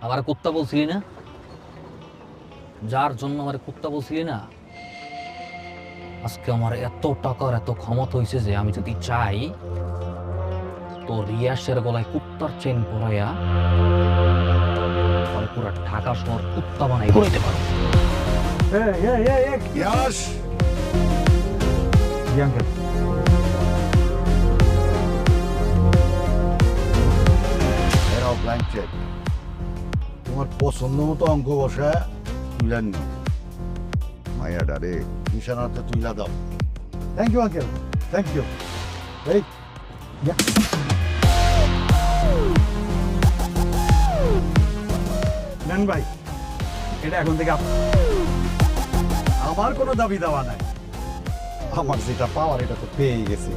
আমার কুত্তা বলছিলি না? যার জন্য আমার কুত্তা বলছিলি না, আজকে আমার এত টাকার এত ক্ষমতা হয়েছে যে আমি যদি চাই তো রিয়াসের গলায় কুত্তার চেন পরাইয়া আর পুরো ঢাকা শহর কুত্তা বানাই ঘুরাইতে পারো। ইয়াশ এরাও ব্ল্যাঙ্ক চেক তোমার পছন্দ মতো অঙ্ক বসা তুলেন নি মায়াডা রে নিশানাতে তুইলা দাও। Thank you uncle, thank you. এই নেন ভাই, এটা এখন থেকে আমার কোনো দাবি দাওয়া নাই, আমার যেটা পাওয়ার এটা তো পেয়ে গেছি।